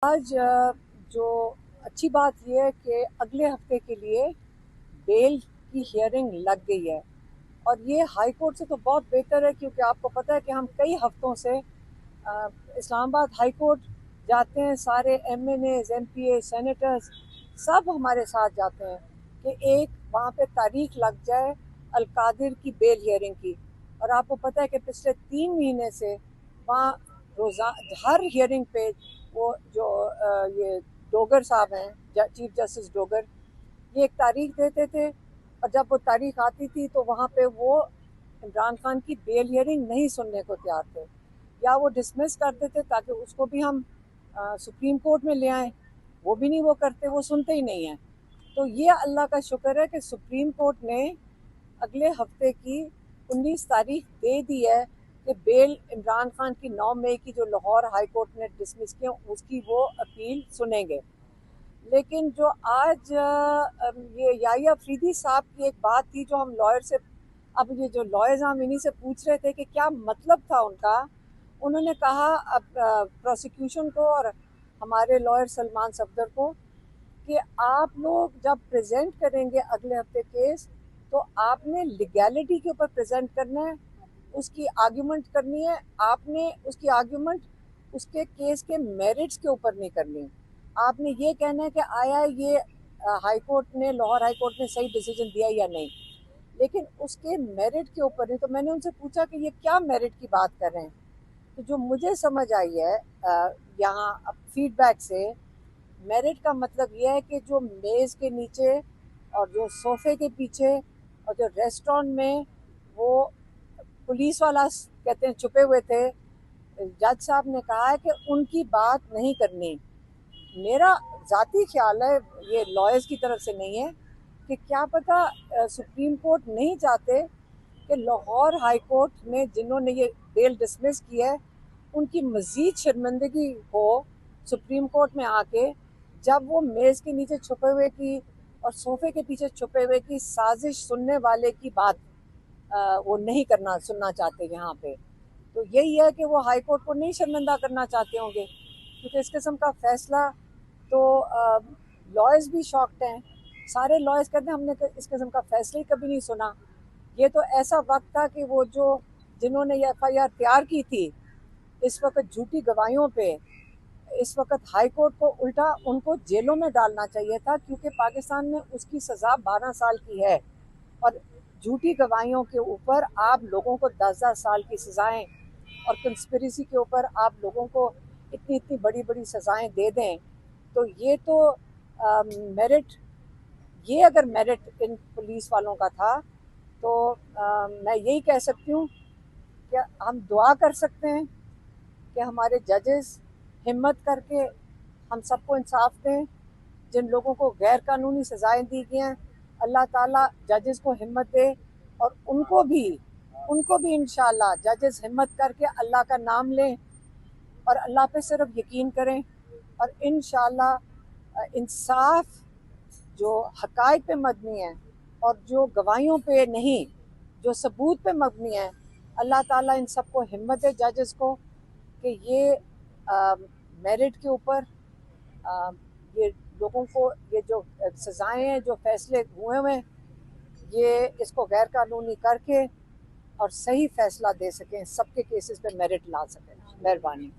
आज जो अच्छी बात यह है कि अगले हफ्ते के लिए बेल की हियरिंग लग गई है और ये हाई कोर्ट से तो बहुत बेहतर है, क्योंकि आपको पता है कि हम कई हफ्तों से इस्लामाबाद हाई कोर्ट जाते हैं। सारे एमएनएज, एमपीए, सेनेटर्स सब हमारे साथ जाते हैं कि एक वहाँ पे तारीख लग जाए अलकादिर की बेल हियरिंग की। और आपको पता है कि पिछले 3 महीने से वहाँ रोज़ा हर हियरिंग पे वो जो ये डोगर साहब हैं, चीफ जस्टिस डोगर, ये एक तारीख देते थे और जब वो तारीख आती थी तो वहाँ पे वो इमरान खान की बेल हियरिंग नहीं सुनने को तैयार थे, या वो डिसमिस कर देते ताकि उसको भी हम सुप्रीम कोर्ट में ले आएं। वो भी नहीं वो करते, वो सुनते ही नहीं हैं। तो ये अल्लाह का शुक्र है कि सुप्रीम कोर्ट ने अगले हफ्ते की 19 तारीख दे दी है कि बेल इमरान खान की 9 मई की जो लाहौर हाई कोर्ट ने डिसमिस किया उसकी वो अपील सुनेंगे। लेकिन जो आज ये याहिया अफरीदी साहब की एक बात थी जो हम लॉयर से, अब ये जो लॉयर्स हम इन्हीं से पूछ रहे थे कि क्या मतलब था उनका। उन्होंने कहा अब प्रोसिक्यूशन को और हमारे लॉयर सलमान सफदर को कि आप लोग जब प्रेजेंट करेंगे अगले हफ्ते केस, तो आपने लीगैलिटी के ऊपर प्रेजेंट करना है, उसकी आर्ग्यूमेंट करनी है। आपने उसकी आर्ग्यूमेंट उसके केस के मेरिट्स के ऊपर नहीं करनी। आपने ये कहना है कि आया ये हाई कोर्ट ने, लाहौर हाई कोर्ट ने सही डिसीजन दिया या नहीं, लेकिन उसके मेरिट के ऊपर नहीं। तो मैंने उनसे पूछा कि ये क्या मेरिट की बात कर रहे हैं। तो जो मुझे समझ आई है यहाँ फीडबैक से, मेरिट का मतलब यह है कि जो मेज़ के नीचे और जो सोफे के पीछे और जो रेस्टोरेंट में वो पुलिस वाला कहते हैं छुपे हुए थे, जज साहब ने कहा है कि उनकी बात नहीं करनी। मेरा ज़ाती ख्याल है, ये लॉयर्स की तरफ से नहीं है, कि क्या पता सुप्रीम कोर्ट नहीं चाहते कि लाहौर हाई कोर्ट में जिन्होंने ये बेल डिसमिस की है उनकी मज़ीद शर्मिंदगी हो सुप्रीम कोर्ट में आके, जब वो मेज़ के नीचे छुपे हुए की और सोफे के पीछे छुपे हुए की साजिश सुनने वाले की बात वो नहीं करना सुनना चाहते यहाँ पे। तो यही है कि वो हाई कोर्ट को नहीं शर्मिंदा करना चाहते होंगे, क्योंकि इस किस्म का फैसला तो लॉयर्स भी शॉक्ड हैं। सारे लॉयर्स कहते हैं हमने इस किस्म का फैसला ही कभी नहीं सुना। ये तो ऐसा वक्त था कि वो जो जिन्होंने ये एफआईआर तैयार की थी इस वक्त झूठी गवाहियों पे, इस वक्त हाई कोर्ट को उल्टा उनको जेलों में डालना चाहिए था, क्योंकि पाकिस्तान में उसकी सज़ा 12 साल की है और झूठी गवाहियों के ऊपर आप लोगों को 10-10 साल की सज़ाएं और कंस्पिरेसी के ऊपर आप लोगों को इतनी इतनी बड़ी बड़ी सज़ाएं दे दें। तो ये तो मेरिट, ये अगर मेरिट इन पुलिस वालों का था तो मैं यही कह सकती हूँ कि हम दुआ कर सकते हैं कि हमारे जजेस हिम्मत करके हम सबको इंसाफ दें। जिन लोगों को गैर कानूनी सज़ाएं दी गई हैं, अल्लाह ताला जजेस को हिम्मत दे और उनको भी इंशाल्लाह जजेस हिम्मत करके अल्लाह का नाम लें और अल्लाह पे सिर्फ यकीन करें और इंशाल्लाह इंसाफ जो हकायक पे मबनी है और जो गवाहियों पे नहीं, जो सबूत पे मबनी है, अल्लाह ताला इन सबको हिम्मत दे जजेस को कि ये मेरिट के ऊपर ये लोगों को ये जो सज़ाएं हैं, जो फैसले हुए हैं, ये इसको गैर कानूनी करके और सही फैसला दे सकें, सबके केसेस पे मेरिट ला सकें। मेहरबानी।